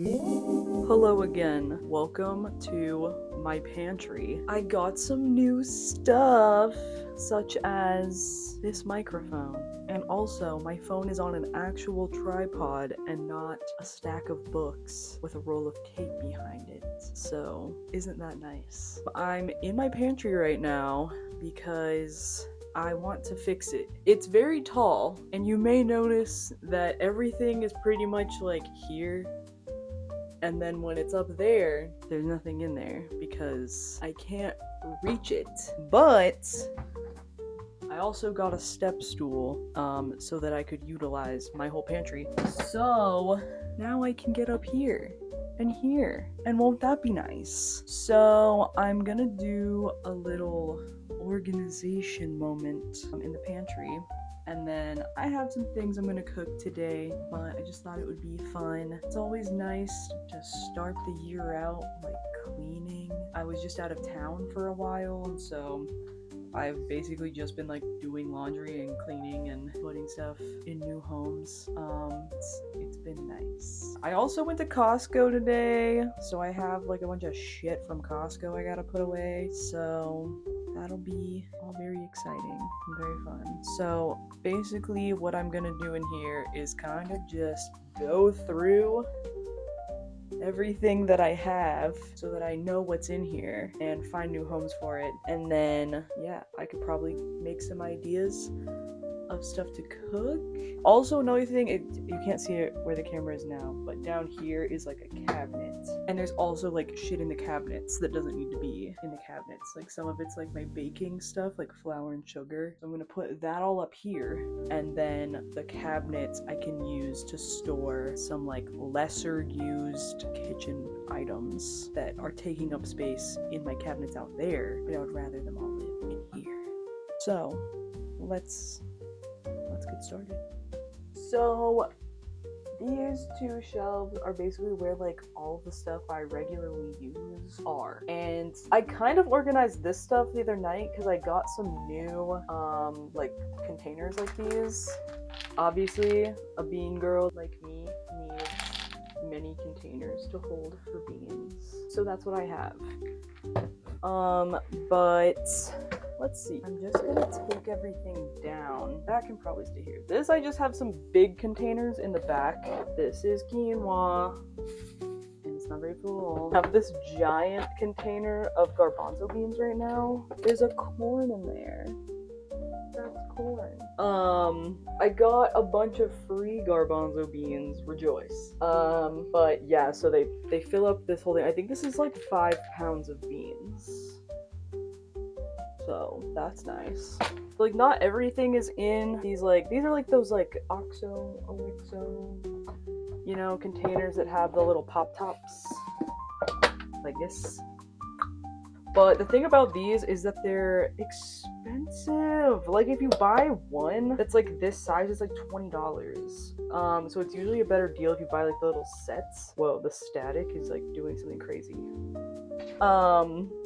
Hello again. Welcome to my pantry. I got some new stuff, such as this microphone. And also, my phone is on an actual tripod and not a stack of books with a roll of tape behind it. So, isn't that nice? I'm in my pantry right now because I want to fix it. It's very tall, and you may notice that everything is pretty much like here. And then when it's up there, there's nothing in there because I can't reach it. But I also got a step stool so that I could utilize my whole pantry. So now I can get up here and here. And won't that be nice? So I'm gonna do a little organization moment in the pantry. And then I have some things I'm gonna cook today, but I just thought it would be fun. It's always nice to start the year out like cleaning. I was just out of town for a while, and so I've basically just been like doing laundry and cleaning and putting stuff in new homes. It's been nice. I also went to Costco today, so I have like a bunch of shit from Costco I gotta put away. So that'll be all very exciting and very fun. So basically what I'm gonna do in here is kind of just go through everything that I have so that I know what's in here and find new homes for it. And then, yeah, I could probably make some ideas of stuff to cook. Also, another thing, you can't see it where the camera is now, but down here is like a cabinet. And there's also like shit in the cabinets that doesn't need to be in the cabinets. Like some of it's like my baking stuff, like flour and sugar. So I'm gonna put that all up here. And then the cabinets I can use to store some like lesser used kitchen items that are taking up space in my cabinets out there, but I would rather them all live in here. So let's get started. So these two shelves are basically where like all the stuff I regularly use are. And I kind of organized this stuff the other night because I got some new like containers like these. Obviously, a bean girl like me needs many containers to hold her beans. So that's what I have. But let's see. I'm just gonna take everything down. That can probably stay here. This, I just have some big containers in the back. This is quinoa, and it's not very full. I have this giant container of garbanzo beans right now. There's a corn in there. That's corn. I got a bunch of free garbanzo beans. Rejoice. But yeah, so they fill up this whole thing. I think this is like 5 pounds of beans. So that's nice. Like not everything is in these like, these are like those like OXO, you know, containers that have the little pop tops like this. But the thing about these is that they're expensive. Like if you buy one that's like this size, it's like $20. So it's usually a better deal if you buy like the little sets. Whoa, the static is like doing something crazy.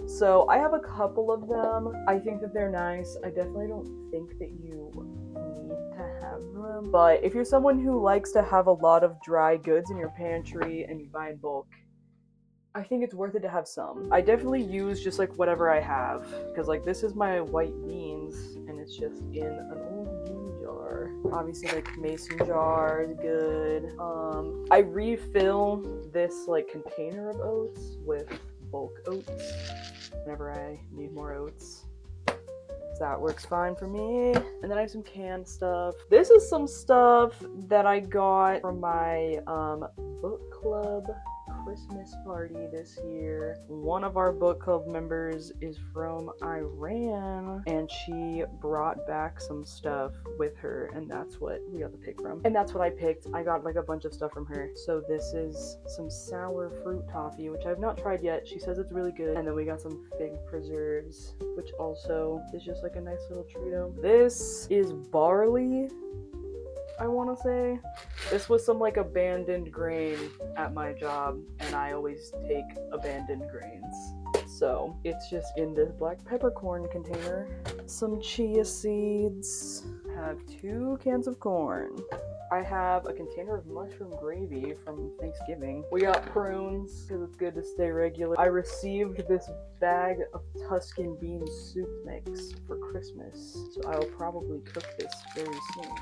So I have a couple of them. I think that they're nice. I definitely don't think that you need to have them. But if you're someone who likes to have a lot of dry goods in your pantry and you buy in bulk, I think it's worth it to have some. I definitely use just like whatever I have, because like this is my white beans and it's just in an old bean jar. Obviously like mason jar is good. I refill this like container of oats with bulk oats whenever I need more oats. So that works fine for me. And then I have some canned stuff. This is some stuff that I got from my book club Christmas party this year. One of our book club members is from Iran, and she brought back some stuff with her, and that's what we got to pick from. And that's what I picked. I got like a bunch of stuff from her. So this is some sour fruit toffee, which I've not tried yet. She says it's really good. And then we got some fig preserves, which also is just like a nice little treat. This is barley, I want to say. This was some like abandoned grain at my job, and I always take abandoned grains. So it's just in this black peppercorn container. Some chia seeds. I have 2 cans of corn. I have a container of mushroom gravy from Thanksgiving. We got prunes, because it's good to stay regular. I received this bag of Tuscan bean soup mix for Christmas, so I will probably cook this very soon.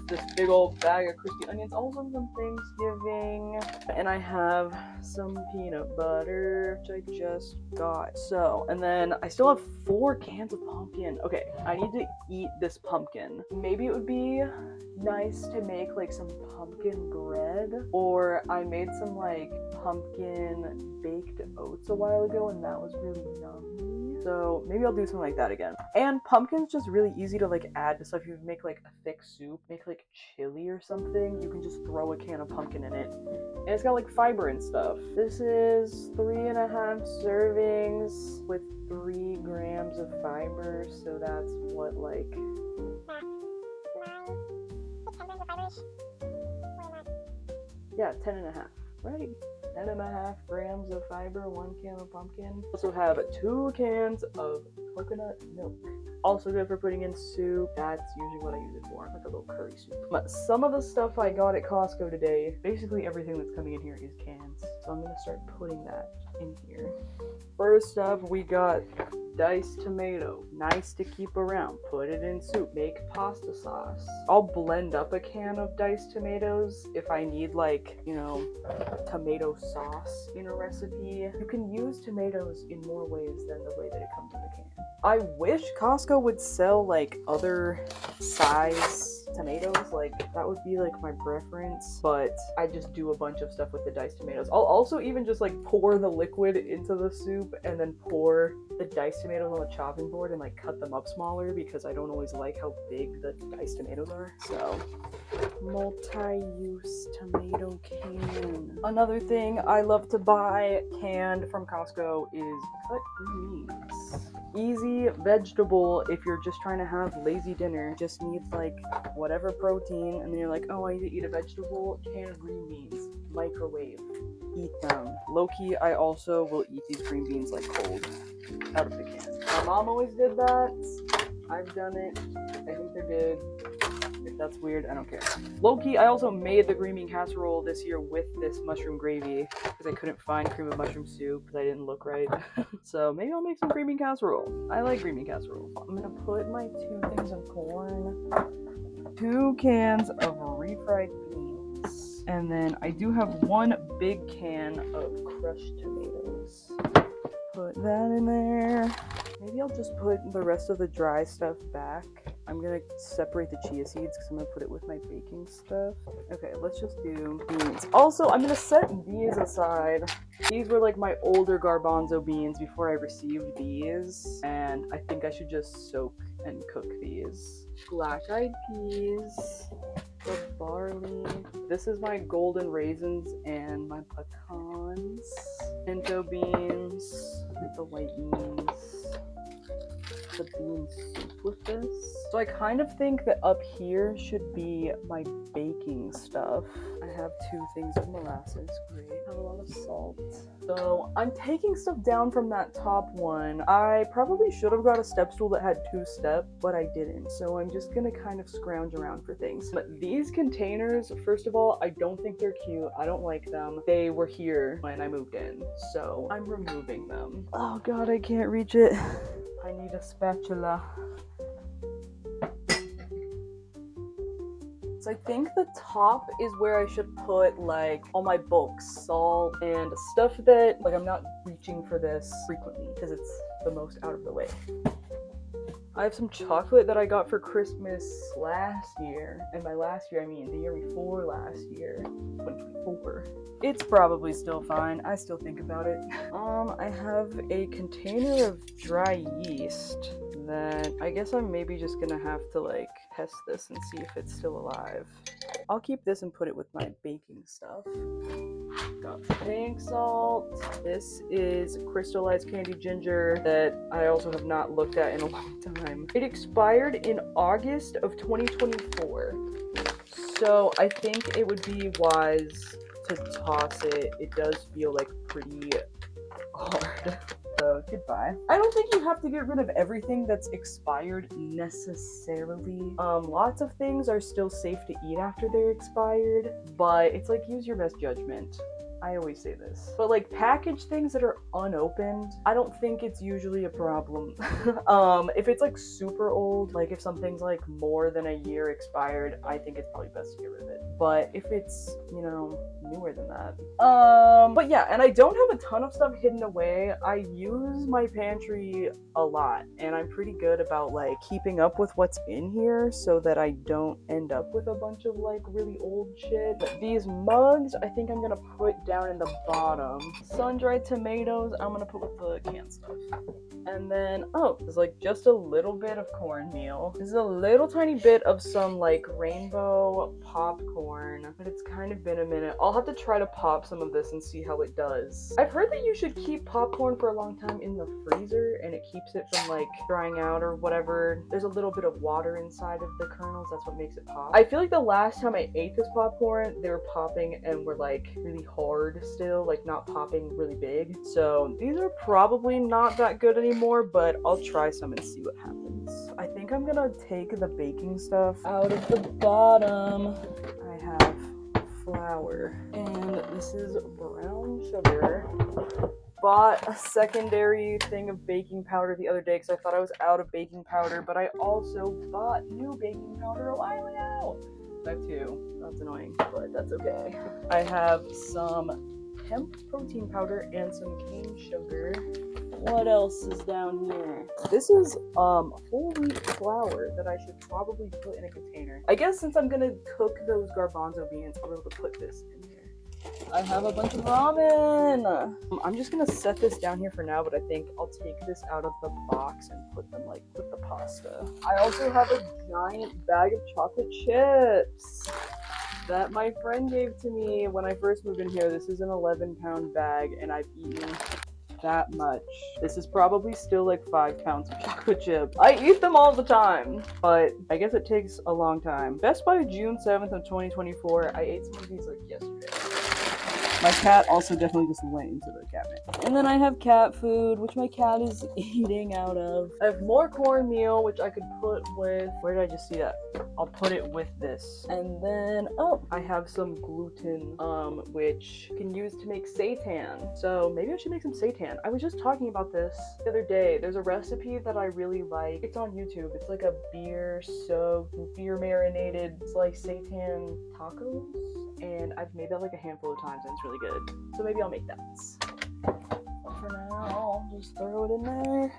This big old bag of crispy onions, also from Thanksgiving. And I have some peanut butter, which I just got. So, and then I still have 4 cans of pumpkin. Okay, I need to eat this pumpkin. Maybe it would be nice to make like some pumpkin bread, or I made some like pumpkin baked oats a while ago and that was really yummy. So maybe I'll do something like that again. And pumpkin's just really easy to like add to stuff. You make like a thick soup, make like chili or something, you can just throw a can of pumpkin in it. And it's got like fiber and stuff. This is 3.5 servings with 3 grams of fiber, so that's what, like... Yeah, 10.5, right? 10.5 grams of fiber, 1 can of pumpkin. Also have 2 cans of coconut milk. Also good for putting in soup. That's usually what I use it for, like a little curry soup. But some of the stuff I got at Costco today, basically everything that's coming in here is cans. So I'm gonna start putting that in here. First up, we got diced tomato. Nice to keep around. Put it in soup. Make pasta sauce. I'll blend up a can of diced tomatoes if I need, like, you know, tomato sauce in a recipe. You can use tomatoes in more ways than the way that it comes in the can. I wish Costco would sell like other size tomatoes, like that would be like my preference, but I just do a bunch of stuff with the diced tomatoes. I'll also even just like pour the liquid into the soup and then pour the diced tomatoes on the chopping board and like cut them up smaller because I don't always like how big the diced tomatoes are. So multi-use tomato can. Another thing I love to buy canned from Costco is cut green beans. Easy vegetable if you're just trying to have lazy dinner. Just need like whatever protein, and then you're like, oh, I need to eat a vegetable. Can of green beans. Microwave. Eat them. Low-key, I also will eat these green beans like cold out of the can. My mom always did that. I've done it. I think they're good. If that's weird, I don't care. Low-key, I also made the green bean casserole this year with this mushroom gravy because I couldn't find cream of mushroom soup because I didn't look right. So maybe I'll make some green bean casserole. I like green bean casserole. I'm gonna put my 2 things of corn, 2 cans of refried beans, and then I do have 1 big can of crushed tomatoes. Put that in there. Maybe I'll just put the rest of the dry stuff back. I'm gonna separate the chia seeds because I'm gonna put it with my baking stuff. Okay, let's just do beans. Also, I'm gonna set these aside. These were like my older garbanzo beans before I received these, and I think I should just soak and cook these. Black-eyed peas, the barley. This is my golden raisins and my pecans. Pinto beans, the white beans. The bean soup with this. So I kind of think that up here should be my baking stuff. I have 2 things of molasses, great. I have a lot of salt. So I'm taking stuff down from that top one. I probably should have got a step stool that had 2 steps, but I didn't. So I'm just gonna kind of scrounge around for things. But these containers, first of all, I don't think they're cute. I don't like them. They were here when I moved in, so I'm removing them. Oh god, I can't reach it. I need a spatula. So I think the top is where I should put like all my bulk salt and stuff that like I'm not reaching for this frequently because it's the most out of the way. I have some chocolate that I got for Christmas last year, and by last year I mean the year before last year, 2024. It's probably still fine. I still think about it. I have a container of dry yeast that I guess I'm maybe just gonna have to like test this and see if it's still alive. I'll keep this and put it with my baking stuff. Got pink salt. This is crystallized candied ginger that I also have not looked at in a long time. It expired in August of 2024. So I think it would be wise to toss it. It does feel like pretty hard. So goodbye. I don't think you have to get rid of everything that's expired necessarily. Lots of things are still safe to eat after they're expired, but it's like use your best judgment. I always say this. But like packaged things that are unopened, I don't think it's usually a problem. If it's like super old, like if something's like more than a year expired, I think it's probably best to get rid of it. But if it's, you know, newer than that. But yeah, and I don't have a ton of stuff hidden away. I use my pantry a lot, and I'm pretty good about like keeping up with what's in here so that I don't end up with a bunch of like really old shit. But these mugs, I think I'm gonna put down in the bottom. Sun-dried tomatoes, I'm gonna put with the canned stuff. And then, oh, there's like just a little bit of cornmeal. This is a little tiny bit of some like rainbow popcorn, but it's kind of been a minute. I'll have to try to pop some of this and see how it does. I've heard that you should keep popcorn for a long time in the freezer and it keeps it from like drying out or whatever. There's a little bit of water inside of the kernels, that's what makes it pop. I feel like the last time I ate this popcorn, they were popping and were like really hard still, like not popping really big. So these are probably not that good anymore, but I'll try some and see what happens. I think I'm gonna take the baking stuff out of the bottom. I have flour, and this is brown sugar. Bought a secondary thing of baking powder the other day because I thought I was out of baking powder, but I also bought new baking powder a while ago. I have two. That's annoying, but that's okay. I have some hemp protein powder and some cane sugar. What else is down here? This is whole wheat flour that I should probably put in a container. I guess since I'm gonna cook those garbanzo beans, I'll be able to put this in here. I have a bunch of ramen. I'm just gonna set this down here for now, but I think I'll take this out of the box and put them like with the pasta. I also have a giant bag of chocolate chips that my friend gave to me when I first moved in here. This is an 11-pound bag, and I've eaten that much. This is probably still like 5 pounds of chocolate chip. I eat them all the time, but I guess it takes a long time. Best by June 7th of 2024. I ate some of these like yesterday. My cat also definitely just went into the cabinet. And then I have cat food, which my cat is eating out of. I have more cornmeal, which I could put with, where did I just see that? I'll put it with this. And then, oh, I have some gluten, which you can use to make seitan. So maybe I should make some seitan. I was just talking about this the other day. There's a recipe that I really like. It's on YouTube. It's like a beer-soaked, beer-marinated, it's like seitan tacos. And I've made that like a handful of times and it's really good. So maybe I'll make that. For now, I'll just throw it in there.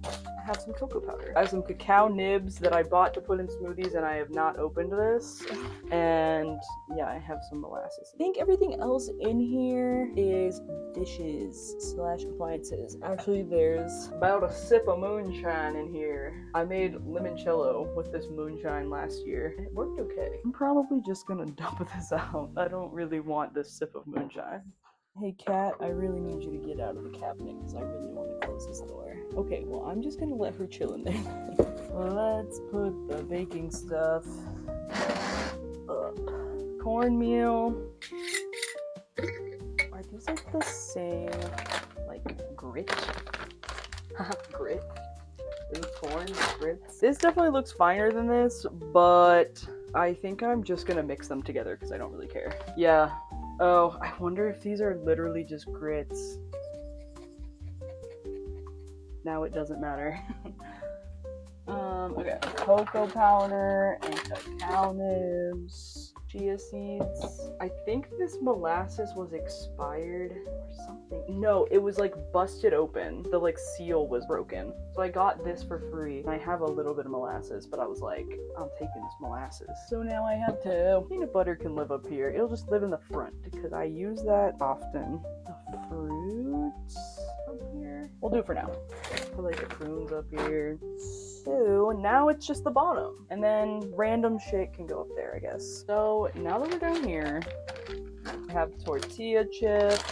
I have some cocoa powder. I have some cacao nibs that I bought to put in smoothies and I have not opened this. And yeah, I have some molasses. I think everything else in here is dishes / appliances. Actually, there's about a sip of moonshine in here. I made limoncello with this moonshine last year. It worked okay. I'm probably just gonna dump this out. I don't really want this sip of moonshine. Hey cat, I really need you to get out of the cabinet because I really want to close this door. Okay, well I'm just gonna let her chill in there. Let's put the baking stuff up. Cornmeal. Are these like the same, like grit? Grit? Is corn grits? This definitely looks finer than this, but I think I'm just gonna mix them together because I don't really care. Yeah. Oh, I wonder if these are literally just grits. Now it doesn't matter. Okay. Cocoa powder and cacao nibs. Chia seeds. I think this molasses was expired or something. No, it was like busted open. The like seal was broken. So I got this for free. And I have a little bit of molasses, but I was like, I'm taking this molasses. So now I have to. Peanut butter can live up here. It'll just live in the front because I use that often. The fruits up here. We'll do it for now. Put like the prunes up here. So now it's just the bottom. And then random shit can go up there, I guess. So now that we're down here, I have tortilla chips,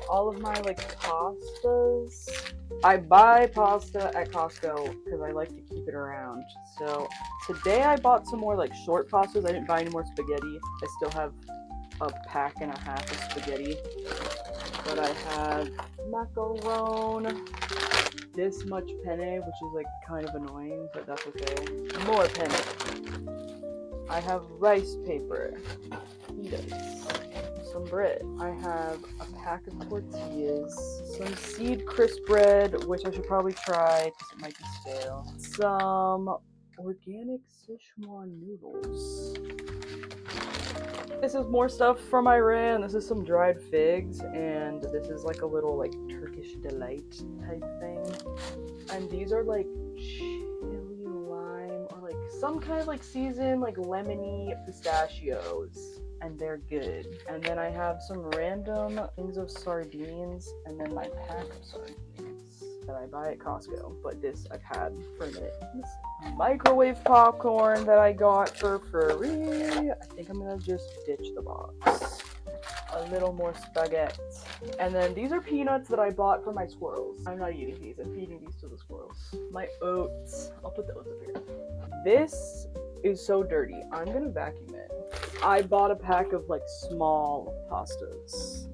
all of my like pastas. I buy pasta at Costco because I like to keep it around. So today I bought some more like short pastas. I didn't buy any more spaghetti. I still have a pack and a half of spaghetti. But I have macaron, this much penne, which is like kind of annoying, but that's okay. More penne. I have rice paper, pitas, some bread. I have a pack of tortillas, some seed crisp bread, which I should probably try because it might be stale. Some organic Sichuan noodles. This is more stuff from Iran. This is some dried figs, and this is like a little like Turkish delight type thing. And these are like chili lime or like some kind of like seasoned like lemony pistachios, and they're good. And then I have some random things of sardines, and then my pack of sardines that I buy at Costco, but this I've had for a minute. This microwave popcorn that I got for free. I think I'm gonna just ditch the box. A little more spaghetti. And then these are peanuts that I bought for my squirrels. I'm not eating these, I'm feeding these to the squirrels. My oats. I'll put the oats up here. This is so dirty. I'm gonna vacuum it. I bought a pack of like small pastas.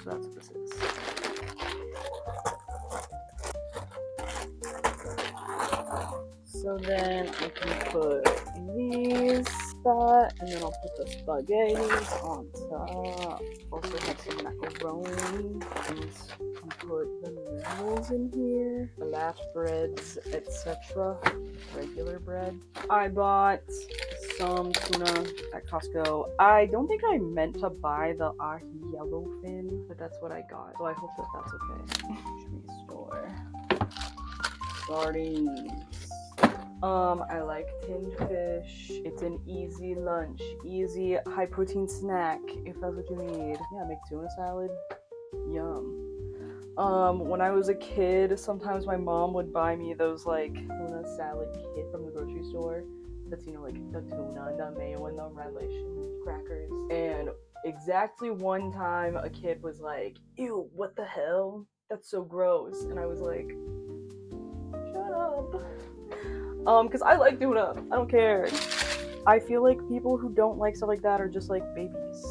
So that's what this is. So then I can put these, and then I'll put the spaghettis on top. Also have some macaroni, and put the noodles in here, flatbreads, etc. Regular bread. I bought some tuna at Costco. I don't think I meant to buy the ahi yellowfin, but that's what I got. So I hope that that's okay. Should we store sardines? I like tinned fish. It's an easy lunch, easy high protein snack if that's what you need. Yeah, make tuna salad. Yum. When I was a kid, sometimes my mom would buy me those like tuna salad kit from the grocery store. That's, you know, like the tuna and the mayo and the relish and crackers. And exactly one time a kid was like, "Ew, what the hell? That's so gross." And I was like, "Shut up." Because I like tuna. I don't care. I feel like people who don't like stuff like that are just like babies.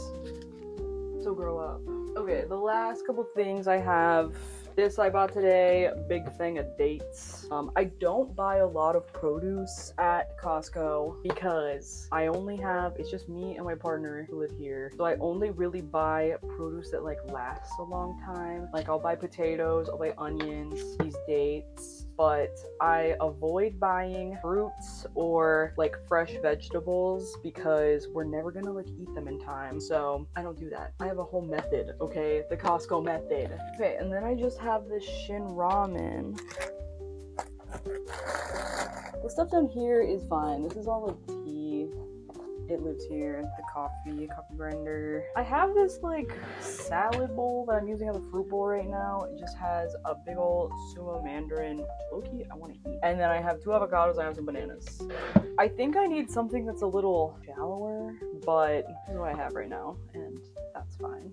So grow up. Okay, the last couple things I have. This I bought today, big thing of dates. I don't buy a lot of produce at Costco because I only have, it's just me and my partner who live here. So I only really buy produce that like lasts a long time. Like I'll buy potatoes, I'll buy onions, these dates. But I avoid buying fruits or like fresh vegetables because we're never gonna like eat them in time. So I don't do that. I have a whole method, okay? The Costco method. Okay, and then I just have this Shin ramen. The stuff down here is fine. This is all like tea. It lives here. The coffee grinder. I have this like salad bowl that I'm using as a fruit bowl right now. It just has a big old sumo mandarin. Loki, I want to eat. And then I have 2 avocados. I have some bananas. I think I need something that's a little shallower, but this is what I have right now, and that's fine.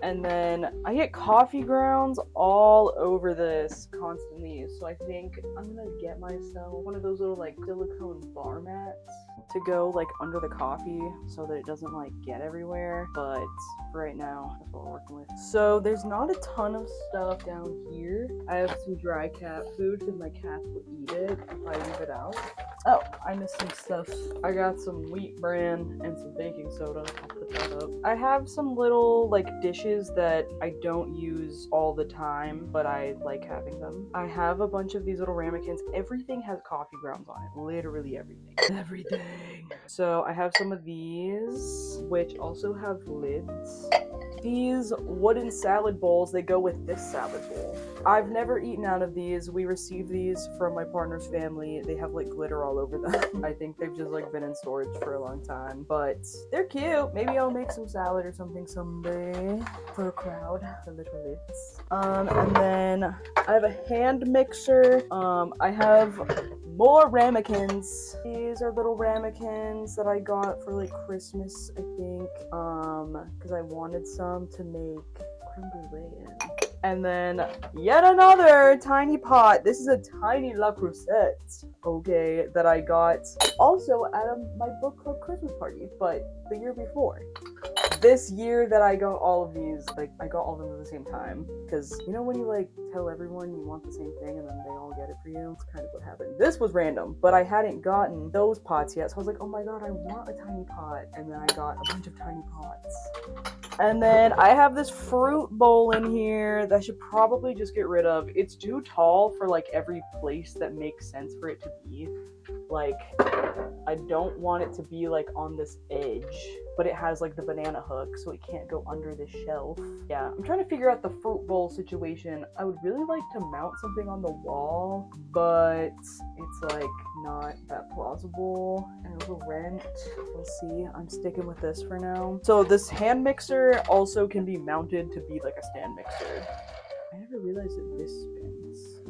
And then I get coffee grounds all over this constantly, so I think I'm gonna get myself one of those little like silicone bar mats to go like under the coffee so that it doesn't like get everywhere, but for right now that's what we're working with. So there's not a ton of stuff down here. I have some dry cat food because my cats will eat it if I leave it out. Oh, I missed some stuff. I got some wheat bran and some baking soda. I'll put that up. I have some little like dishes that I don't use all the time, but I like having them. I have a bunch of these little ramekins. Everything has coffee grounds on it. Literally everything. Everything. So I have some of these, which also have lids. These wooden salad bowls, they go with this salad bowl. I've never eaten out of these. We received these from my partner's family. They have like glitter all over them. I think they've just like been in storage for a long time, but they're cute. Maybe I'll make some salad or something someday for a crowd. The little lids. And then I have a hand mixer. I have more ramekins. These are little ramekins that I got for like Christmas, I think. Because I wanted some to make creme brulee in. And then yet another tiny pot. This is a tiny La Crusette, okay, that I got also at my book club Christmas party, but the year before. this year that I got all of these, like, I got all of them at the same time. Because, you know when you, like, tell everyone you want the same thing and then they all get it for you? It's kind of what happened. This was random, but I hadn't gotten those pots yet, so I was like, oh my god, I want a tiny pot. And then I got a bunch of tiny pots. And then I have this fruit bowl in here that I should probably just get rid of. It's too tall for, like, every place that makes sense for it to be. Like, I don't want it to be, like, on this edge, but it has, like, the banana hook, so it can't go under this shelf. Yeah, I'm trying to figure out the fruit bowl situation. I would really like to mount something on the wall, but it's, like, not that plausible, and it'll rent. We'll see. I'm sticking with this for now. So this hand mixer also can be mounted to be, like, a stand mixer. I never realized that this spins.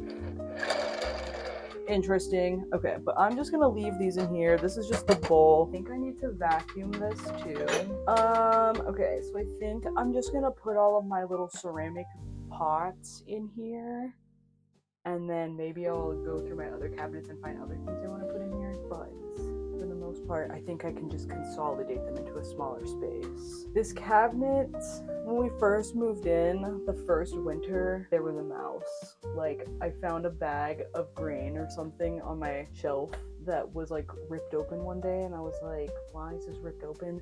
Interesting. Okay, but I'm just gonna leave these in here. This is just the bowl. I think I need to vacuum this too. Okay, so I think I'm just gonna put all of my little ceramic pots in here, and then maybe I'll go through my other cabinets and find other things I want to put in here, but for the most part, I think I can just consolidate them into a smaller space. This cabinet, when we first moved in, the first winter, there was a mouse. Like, I found a bag of grain or something on my shelf that was, like, ripped open one day, and I was like, why is this ripped open?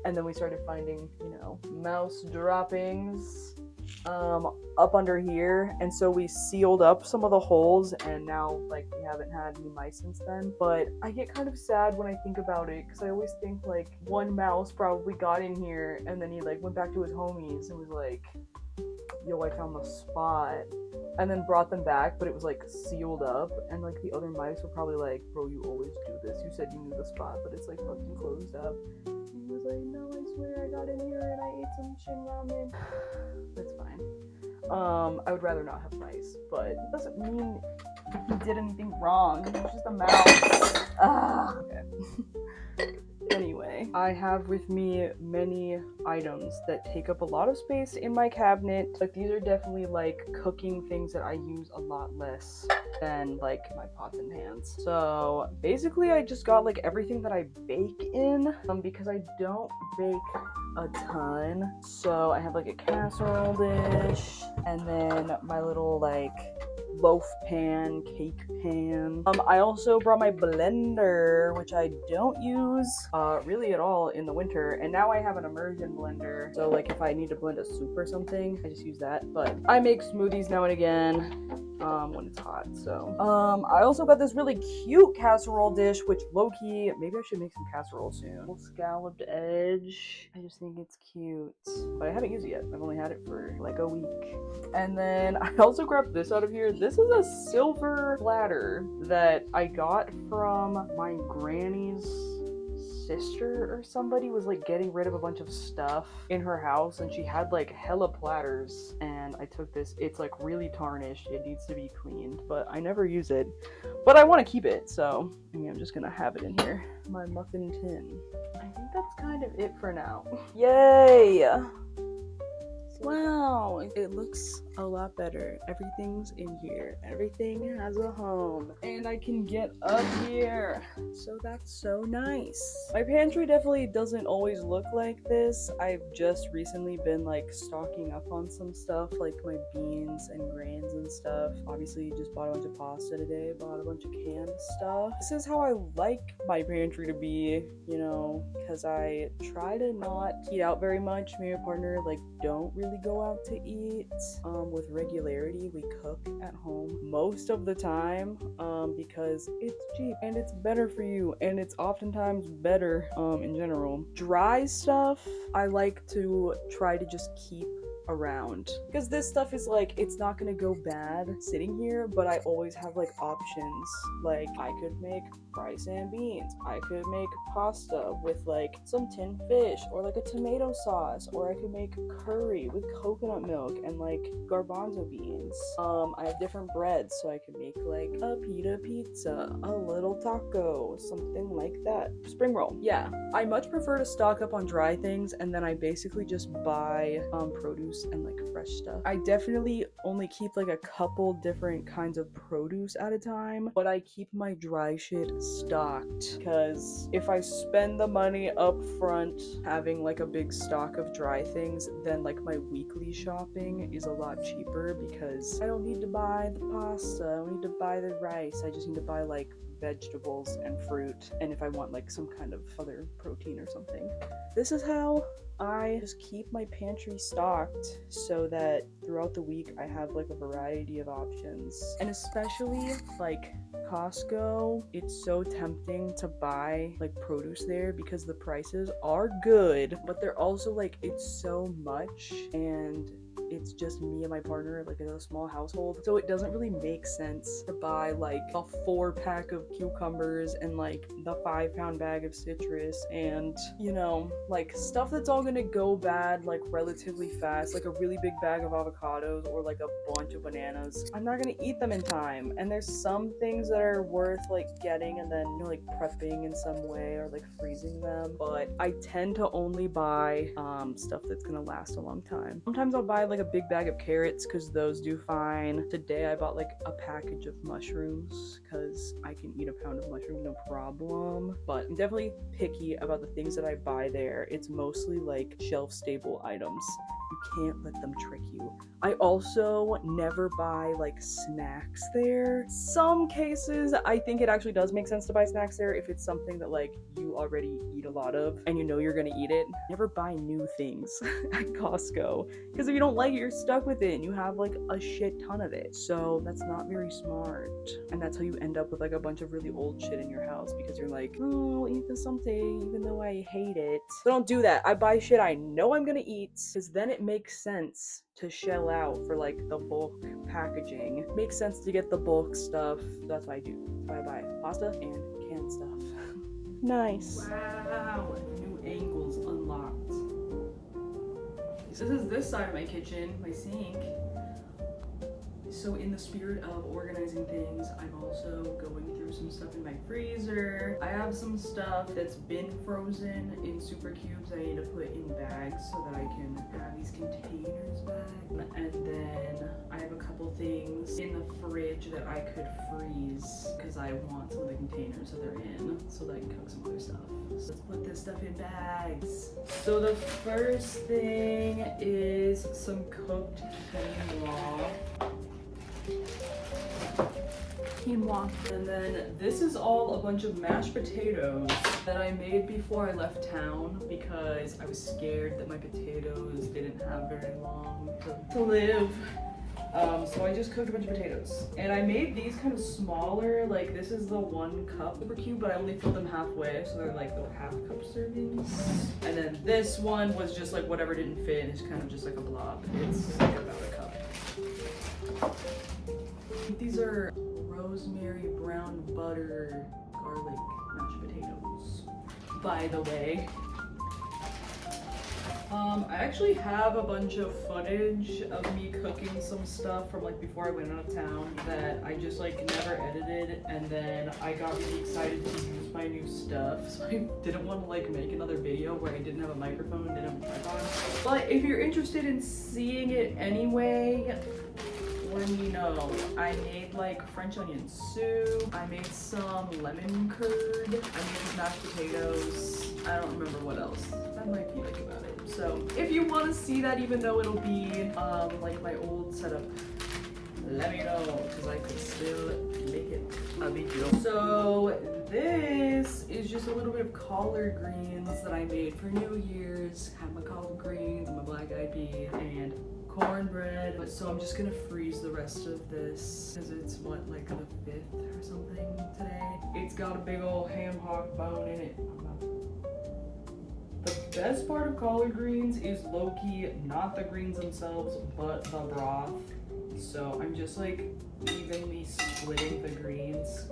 And then we started finding, you know, mouse droppings up under here, and so we sealed up some of the holes, and now, like, we haven't had any mice since then. But I get kind of sad when I think about it, because I always think, like, one mouse probably got in here and then he, like, went back to his homies and was like, yo, I found the spot, and then brought them back, but it was, like, sealed up, and, like, the other mice were probably like, bro, you always do this, you said you knew the spot, but it's, like, fucking closed up. And he was like, no, I swear I got in here and I ate some shin ramen. That's fine. I would rather not have mice, but it doesn't mean he did anything wrong. It was just a mouse. Okay. Anyway, I have with me many items that take up a lot of space in my cabinet, but these are definitely, like, cooking things that I use a lot less than, like, my pots and pans. So basically I just got, like, everything that I bake in, because I don't bake a ton. So I have, like, a casserole dish, and then my little, like, loaf pan, cake pan. I also brought my blender, which I don't use really at all in the winter, and now I have an immersion blender, so, like, if I need to blend a soup or something, I just use that. But I make smoothies now and again when it's hot. So I also got this really cute casserole dish, which low-key, maybe I should make some casserole soon. Little scalloped edge. I just think it's cute, but I haven't used it yet. I've only had it for like a week. And then I also grabbed this out of here. This is a silver platter that I got from my granny's sister, or somebody was, like, getting rid of a bunch of stuff in her house, and she had, like, hella platters, and I took this. It's, like, really tarnished. It needs to be cleaned, but I never use it, but I want to keep it, so I mean, I'm just gonna have it in here. My muffin tin. I think that's kind of it for now. Yay! Wow, it looks a lot better. Everything's in here. Everything has a home. And I can get up here. So that's so nice. My pantry definitely doesn't always look like this. I've just recently been, like, stocking up on some stuff, like my beans and grains and stuff. Obviously, just bought a bunch of pasta today, bought a bunch of canned stuff. This is how I like my pantry to be, you know, because I try to not eat out very much. Me and my partner, like, don't really go out to eat with regularity. We cook at home most of the time because it's cheap and it's better for you, and it's oftentimes better in general. Dry stuff I like to try to just keep around, because this stuff is, like, it's not gonna go bad sitting here, but I always have, like, options. Like, I could make rice and beans, I could make pasta with, like, some tinned fish or, like, a tomato sauce, or I could make curry with coconut milk and, like, garbanzo beans. I have different breads, so I could make, like, a pita pizza, a little taco, something like that. Spring roll. Yeah, I much prefer to stock up on dry things, and then I basically just buy produce and, like, fresh stuff. I definitely only keep, like, a couple different kinds of produce at a time, but I keep my dry shit stocked, because if I spend the money up front having like a big stock of dry things, then like my weekly shopping is a lot cheaper because I don't need to buy the pasta, I don't need to buy the rice, I just need to buy like vegetables and fruit, and if I want like some kind of other protein or something. This is how I just keep my pantry stocked so that throughout the week I have like a variety of options. And especially like Costco, it's so tempting to buy like produce there because the prices are good, but they're also like, it's so much and it's just me and my partner, like in a small household, so it doesn't really make sense to buy like a 4-pack of cucumbers and like the 5-pound bag of citrus and, you know, like stuff that's all gonna go bad like relatively fast, like a really big bag of avocados or like a bunch of bananas. I'm not gonna eat them in time, and there's some things that are worth like getting and then, you know, like prepping in some way or like freezing them, but I tend to only buy stuff that's gonna last a long time. Sometimes I'll buy like a big bag of carrots because those do fine. Today I bought like a package of mushrooms because I can eat a pound of mushrooms no problem, but I'm definitely picky about the things that I buy there. It's mostly like shelf stable items. You can't let them trick you. I also never buy like snacks there. Some cases I think it actually does make sense to buy snacks there if it's something that like you already eat a lot of and you know you're gonna eat it. Never buy new things at Costco because if you don't like it, you're stuck with it and you have like a shit ton of it. So that's not very smart, and that's how you end up with like a bunch of really old shit in your house because you're like, oh, I'll eat this someday even though I hate it. So don't do that. I buy shit I know I'm gonna eat because then it makes sense to shell out for like the bulk packaging. It makes sense to get the bulk stuff. That's what I do. I buy pasta and canned stuff. Nice. Wow, new angles unlocked. This is this side of my kitchen, my sink. So in the spirit of organizing things, I'm also going through some stuff in my freezer. I have some stuff that's been frozen in super cubes I need to put in bags so that I can have these containers back. And then I have a couple things in the fridge that I could freeze because I want some of the containers that they're in so that I can cook some other stuff. So let's put this stuff in bags. So the first thing is some cooked quinoa. And then this is all a bunch of mashed potatoes that I made before I left town because I was scared that my potatoes didn't have very long to live. So I just cooked a bunch of potatoes. And I made these kind of smaller, like this is the 1 cup super cube, but I only filled them halfway, so they're like little 1/2 cup servings. And then this one was just like whatever didn't fit, it's kind of just like a blob. It's like about a cup. These are rosemary brown butter garlic mashed potatoes, by the way. I actually have a bunch of footage of me cooking some stuff from like before I went out of town that I just like never edited, and then I got really excited to use my new stuff, so I didn't want to like make another video where I didn't have a microphone, didn't have a tripod. But if you're interested in seeing it anyway, let me know. I made like French onion soup, I made some lemon curd, I made these mashed potatoes, I don't remember what else. That might be like about it. So if you want to see that, even though it'll be like my old setup, let me know because I could still make it a video. So this is just a little bit of collard greens that I made for New Year's. Have my collard greens and my black eyed peas and cornbread. But so I'm just gonna freeze the rest of this because it's what, like the 5th or something today. It's got a big old ham hock bone in it. The best part of collard greens is low-key not the greens themselves, but the broth. So I'm just like evenly splitting the greens,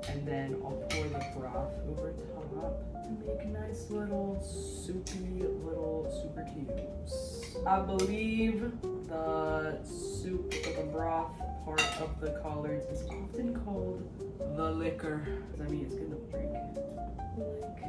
and then I'll pour the broth over top and make nice little soupy little super cubes. I believe the soup or the broth part of the collards is often called the liquor. I mean, it's good to drink. Like,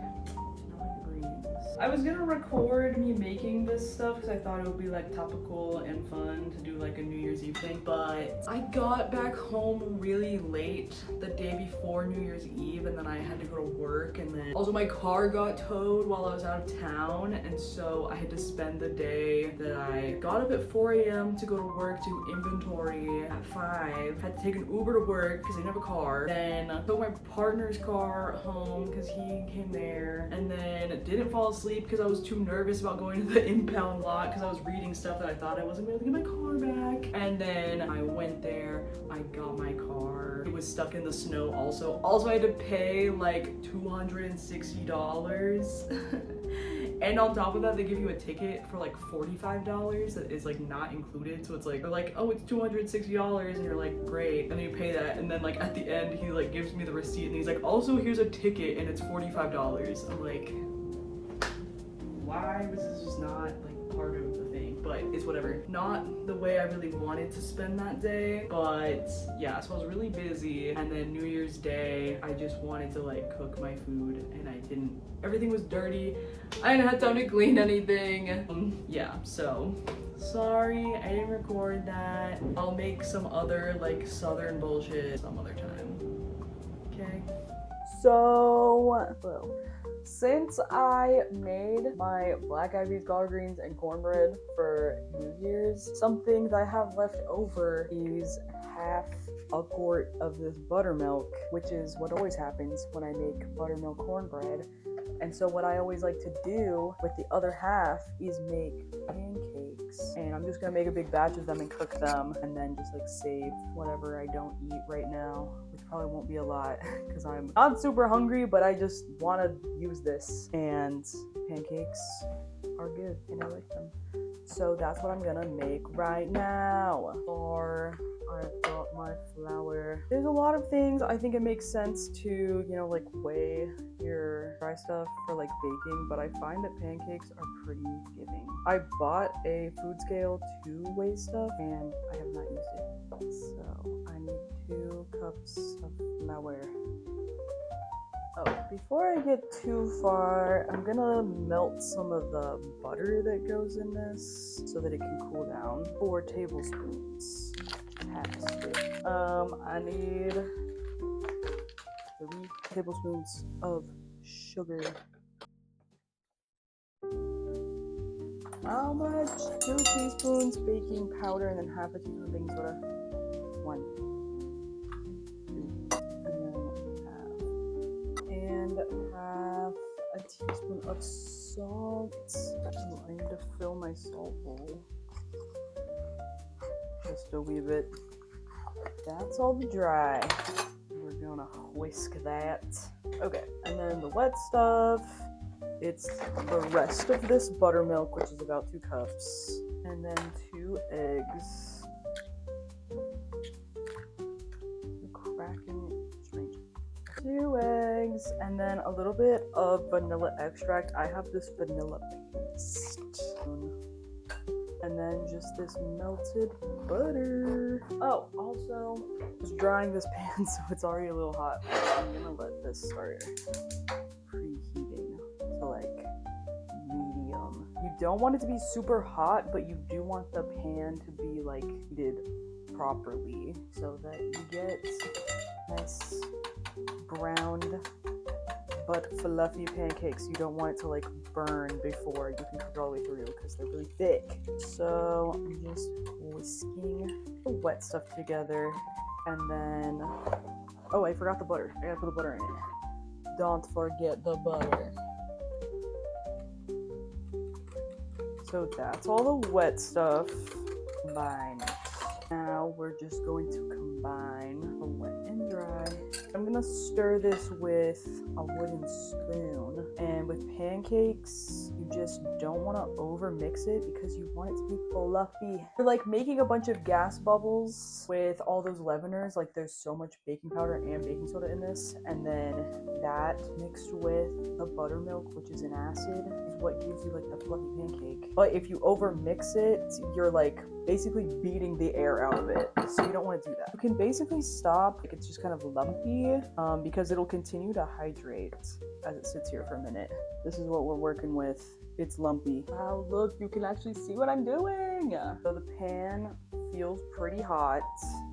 I was gonna record me making this stuff because I thought it would be like topical and fun to do like a New Year's Eve thing, but I got back home really late the day before New Year's Eve, and then I had to go to work, and then also my car got towed while I was out of town, and so I had to spend the day that I got up at 4 a.m. to go to work, do inventory at 5, had to take an Uber to work because I didn't have a car, then took my partner's car home because he came there, and then didn't fall asleep because I was too nervous about going to the impound lot because I was reading stuff that I thought I wasn't going to get my car back. And then I went there, I got my car. It was stuck in the snow also. Also, I had to pay like $260. And on top of that, they give you a ticket for like $45 that is like not included. So it's like, they're like, oh, it's $260, and you're like, great. And then you pay that, and then like at the end, he like gives me the receipt, and he's like, also here's a ticket, and it's $45. I'm like, why was this just not like part of the thing? But it's whatever. Not the way I really wanted to spend that day, but yeah, so I was really busy. And then New Year's Day, I just wanted to like cook my food, and I didn't. Everything was dirty. I didn't have time to clean anything. Yeah, so sorry I didn't record that. I'll make some other like southern bullshit some other time. Okay? So, well, since I made my black eyed peas, collard greens, and cornbread for New Year's, something that I have left over is half a quart of this buttermilk, which is what always happens when I make buttermilk cornbread. And so what I always like to do with the other half is make pancakes. And I'm just gonna make a big batch of them and cook them, and then just like save whatever I don't eat right now, which probably won't be a lot because I'm not super hungry, but I just want to use this. And pancakes are good and I like them. So that's what I'm gonna make right now. Or I've got my flour. There's a lot of things I think it makes sense to, you know, like weigh your dry stuff for like baking, but I find that pancakes are pretty giving. I bought a food scale to weigh stuff and I have not used it. So I need 2 cups of flour. Oh, before I get too far, I'm gonna melt some of the butter that goes in this so that it can cool down. 4 tablespoons. I need 3 tablespoons of sugar. How much? 2 teaspoons baking powder, and then half a teaspoon baking soda. 1, 2, and half a teaspoon of salt. Oh, I need to fill my salt bowl. Just a wee bit. That's all the dry. We're gonna whisk that. Okay, and then the wet stuff. It's the rest of this buttermilk, which is about 2 cups. And then 2 eggs. You're cracking it. Strange. 2 eggs, and then a little bit of vanilla extract. I have this vanilla paste. And then just this melted butter. Oh, also, just drying this pan so it's already a little hot. I'm gonna let this start preheating to like medium. You don't want it to be super hot, but you do want the pan to be like heated properly so that you get nice browned but fluffy pancakes. You don't want it to like burn before you can cook it all the way through because they're really thick. So I'm just whisking the wet stuff together, and then, oh, I forgot the butter. I gotta put the butter in it. Don't forget the butter. So that's all the wet stuff combined. Now we're just going to combine the wet and dry. I'm gonna stir this with a wooden spoon. And with pancakes, you just don't want to over mix it because you want it to be fluffy. You're like making a bunch of gas bubbles with all those leaveners. Like there's so much baking powder and baking soda in this. And then that mixed with the buttermilk, which is an acid, is what gives you like the fluffy pancake. But if you over mix it, you're like basically beating the air out of it. So you don't want to do that. You can basically stop. Like it's just kind of lumpy because it'll continue to hydrate as it sits here for a minute. This is what we're working with. It's lumpy. Wow, look, you can actually see what I'm doing. So the pan feels pretty hot.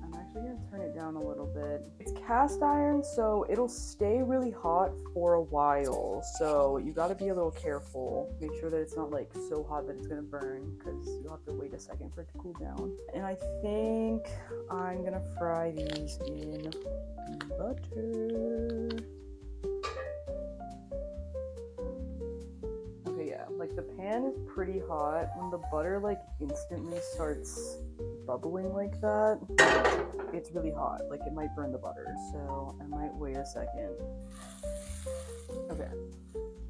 I'm actually gonna turn it down a little bit. It's cast iron, so it'll stay really hot for a while. So you gotta be a little careful. Make sure that it's not like so hot that it's gonna burn, because you'll have to wait a second for it to cool down. And I think I'm gonna fry these in butter. Like the pan is pretty hot. When the butter like instantly starts bubbling like that, it's really hot. Like it might burn the butter. So I might wait a second. Okay.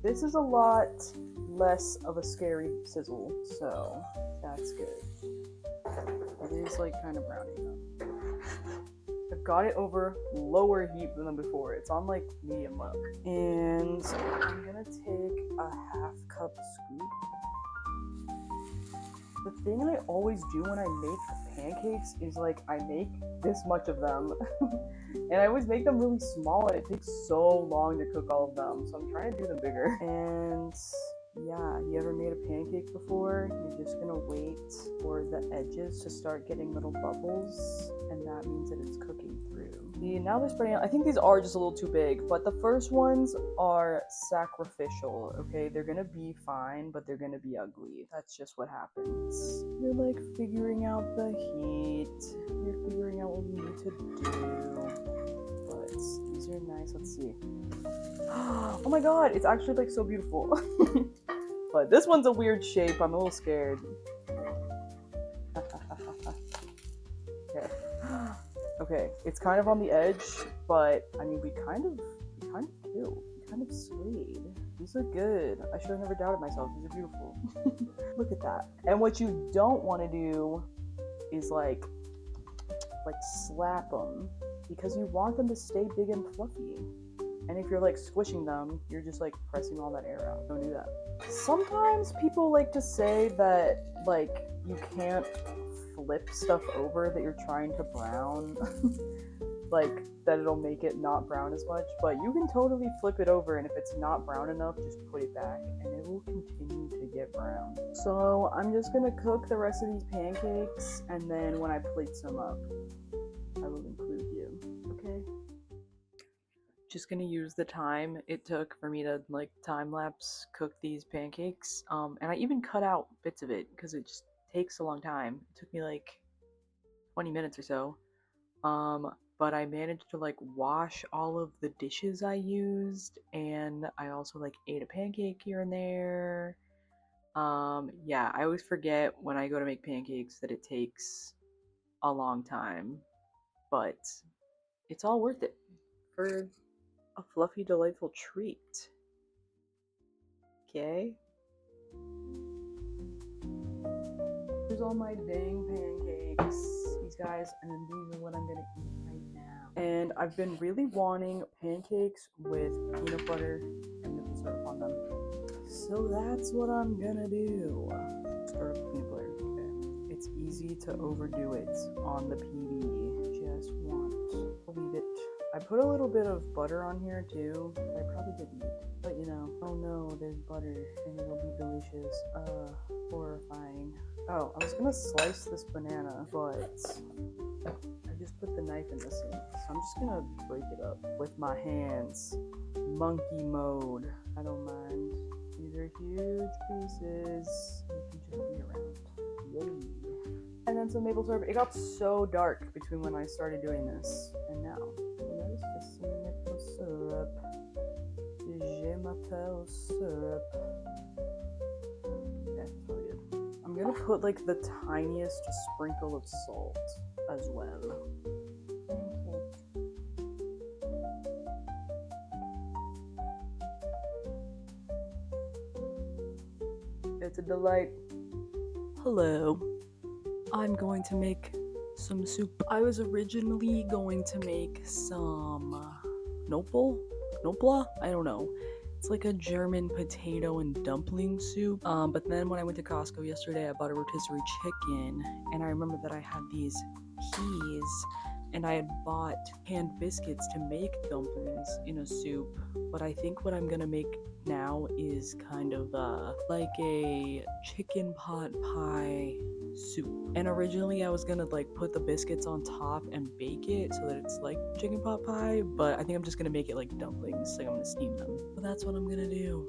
This is a lot less of a scary sizzle, so that's good. It is like kind of browning up. I've got it over lower heat than before. It's on like medium low. And I'm gonna take a half cup scoop. The thing I always do when I make pancakes is like I make this much of them. And I always make them really small and it takes so long to cook all of them. So I'm trying to do them bigger. And yeah, you ever made a pancake before? You're just gonna wait for the edges to start getting little bubbles, and that means that it's cooking through. See, now they're spreading out. I think these are just a little too big, but the first ones are sacrificial, okay? They're gonna be fine, but they're gonna be ugly. That's just what happens. You're like figuring out the heat. You're figuring out what you need to do. But these are nice. Let's see. Oh my god, it's actually like so beautiful. But this one's a weird shape. I'm a little scared. Okay. Okay, it's kind of on the edge, but I mean, we kind of killed. We kind of slayed. These are good. I should have never doubted myself. These are beautiful. Look at that. And what you don't want to do is like slap them, because you want them to stay big and fluffy. And if you're like squishing them, you're just like pressing all that air out. Don't do that. Sometimes people like to say that like you can't flip stuff over that you're trying to brown. Like that it'll make it not brown as much, but you can totally flip it over, and if it's not brown enough, just put it back and it will continue to get brown. So I'm just gonna cook the rest of these pancakes, and then when I plate some up, I will include you. Okay? Just gonna use the time it took for me to like time lapse cook these pancakes, and I even cut out bits of it because it just takes a long time. It took me like 20 minutes or so, but I managed to like wash all of the dishes I used, and I also like ate a pancake here and there. Yeah, I always forget when I go to make pancakes that it takes a long time, but it's all worth it for a fluffy, delightful treat. Okay? Here's all my dang pancakes, these guys, and then these are what I'm gonna eat right now. And I've been really wanting pancakes with peanut butter and maple syrup on them. So that's what I'm gonna do. Start with peanut butter. Okay. It's easy to overdo it on the PB. Just want to leave it. I put a little bit of butter on here too, that I probably didn't eat. But you know, oh no, there's butter and it'll be delicious. Horrifying. Oh, I was gonna slice this banana, but I just put the knife in the sink. So I'm just gonna break it up with my hands. Monkey mode. I don't mind. These are huge pieces. You can just be around. Yay. And then some maple syrup. It got so dark between when I started doing this and now. Let's just some maple syrup. Je m'appelle syrup. Yeah, it's really good. I'm gonna put like the tiniest sprinkle of salt as well. It's a delight. Hello. I'm going to make some soup. I was originally going to make some Nopla? I don't know. It's like a German potato and dumpling soup. But then when I went to Costco yesterday, I bought a rotisserie chicken, and I remember that I had these peas and I had bought canned biscuits to make dumplings in a soup. But I think what I'm gonna make now is kind of like a chicken pot pie soup. And originally I was gonna like put the biscuits on top and bake it so that it's like chicken pot pie, but I think I'm just gonna make it like dumplings, like I'm gonna steam them. But that's what I'm gonna do.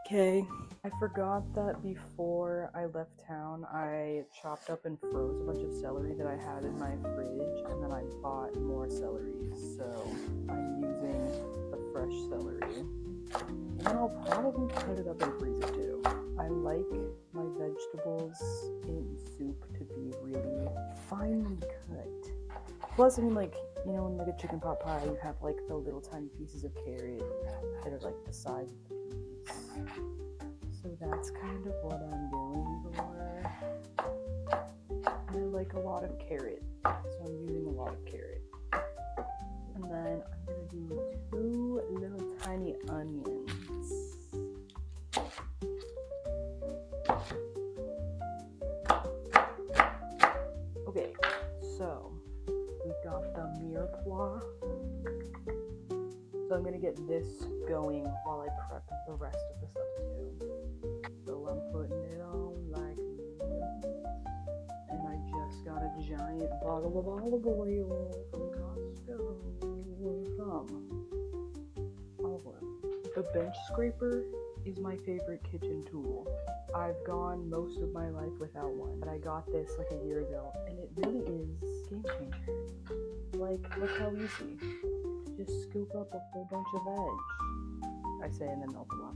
Okay, I forgot that before I left town, I chopped up and froze a bunch of celery that I had in my fridge, and then I bought more celery, so I'm using the fresh celery. And then I'll probably cut it up and freeze it too. I like my vegetables in soup to be really finely cut. Plus, I mean, like, you know, in like a chicken pot pie, you have like the little tiny pieces of carrot that are like the size of the peas. So that's kind of what I'm going for. And I like a lot of carrot, so I'm using a lot of carrot. And then I'm gonna do 2 little tiny onions. Okay, so we got the mirepoix. So I'm gonna get this going while I prep the rest of the stuff too. So I'm putting it on like this. And I just got a giant bottle of olive oil from Costco. Olive oil. The bench scraper is my favorite kitchen tool. I've gone most of my life without one, but I got this like a year ago, and it really is a game changer. Like, look how easy. Just scoop up a whole bunch of veg. I say and then melt a lot.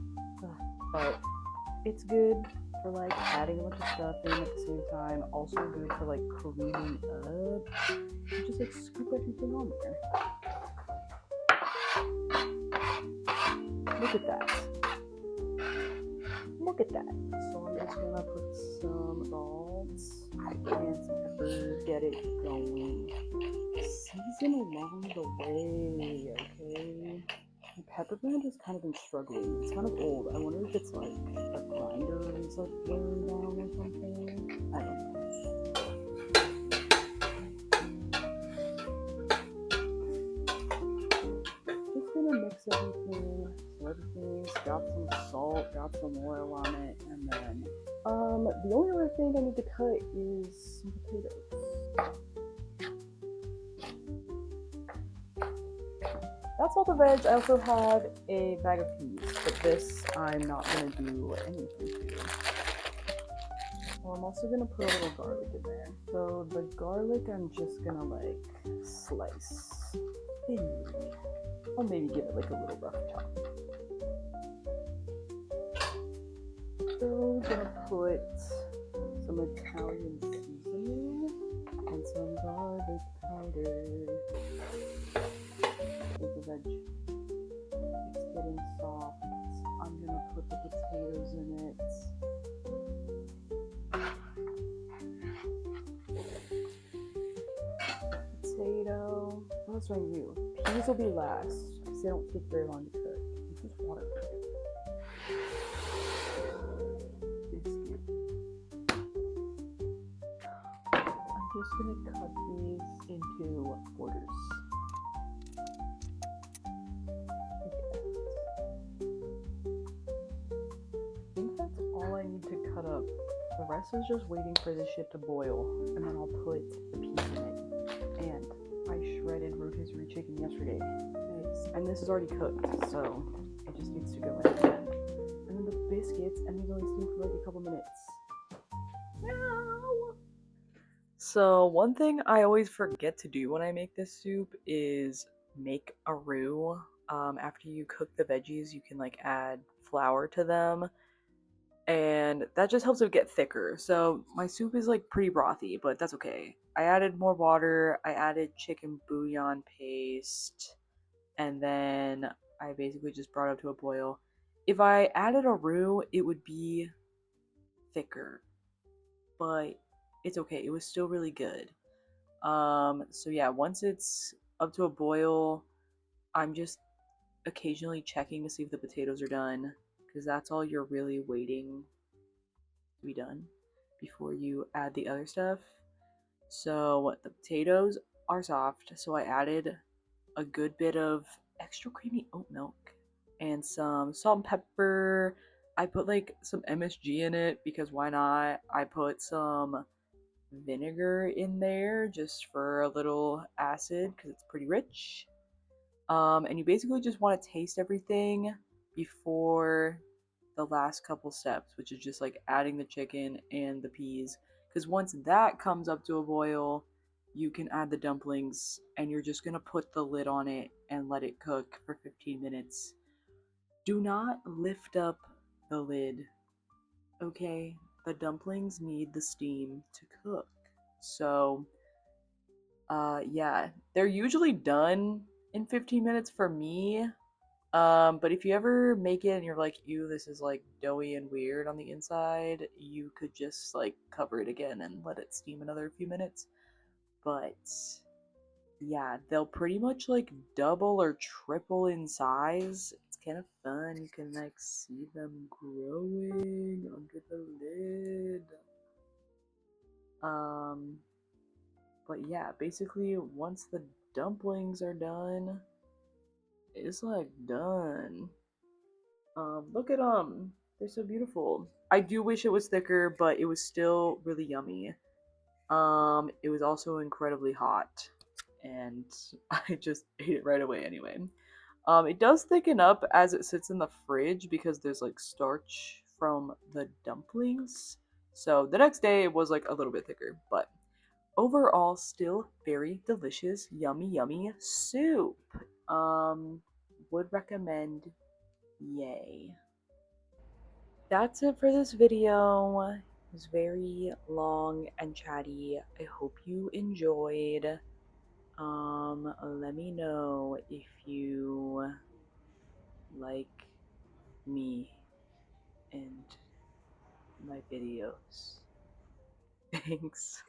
But it's good for like adding a bunch of stuff in at the same time. Also good for like cleaning up. You just like scoop everything on there. Look at that. Look at that. So I'm just gonna put some salt and some pepper. Get it going. Season along the way, okay? My pepper blend has kind of been struggling. It's kind of old. I wonder if it's like a grinder is like wearing down or something. I don't know. Just gonna mix everything. So everything's got some salt, got some oil on it, and then the only other thing I need to cut is some potatoes. That's all the veg. I also have a bag of peas, but this I'm not going to do anything to. Well, I'm also going to put a little garlic in there. So the garlic I'm just going to like slice thinly. I'll maybe give it like a little rough chop. So I'm going to put some Italian seasoning and some garlic powder. The veg it's getting soft. I'm gonna put the potatoes in it. Potato. What's wrong with you? Peas will be last because they don't take very long to cook. You just water cook it. Biscuit. I'm just gonna cut these into quarters. I need to cut up. The rest is just waiting for this shit to boil, and then I'll put the peas in it. And I shredded rotisserie chicken yesterday. Nice. And this is already cooked, so it just needs to go in again. And then the biscuits, and they only steam for like a couple minutes. No. So one thing I always forget to do when I make this soup is make a roux. After you cook the veggies, you can like add flour to them. And that just helps it get thicker. So my soup is like pretty brothy, but that's okay. I added more water, I added chicken bouillon paste, and then I basically just brought it up to a boil. If I added a roux, it would be thicker, but it's okay. It was still really good. So yeah, once it's up to a boil, I'm just occasionally checking to see if the potatoes are done, because that's all you're really waiting to be done before you add the other stuff. So the potatoes are soft, so I added a good bit of extra creamy oat milk and some salt and pepper. I put like some MSG in it because why not? I put some vinegar in there just for a little acid because it's pretty rich. And you basically just want to taste everything before the last couple steps, which is just like adding the chicken and the peas. Because once that comes up to a boil, you can add the dumplings and you're just going to put the lid on it and let it cook for 15 minutes. Do not lift up the lid, okay? The dumplings need the steam to cook. So, yeah, they're usually done in 15 minutes for me. But if you ever make it and you're like, ew, this is like doughy and weird on the inside, you could just like cover it again and let it steam another few minutes. But yeah, they'll pretty much like double or triple in size. It's kind of fun. You can like see them growing under the lid. Um, but yeah, basically once the dumplings are done, it's like done. Look at them. They're so beautiful. I do wish it was thicker, but it was still really yummy. It was also incredibly hot, and I just ate it right away anyway. It does thicken up as it sits in the fridge because there's like starch from the dumplings. So the next day it was like a little bit thicker, but overall still very delicious, yummy, yummy soup. Um, would recommend. Yay. That's it for this video. It was very long and chatty. I hope you enjoyed. Let me know if you like me and my videos. Thanks.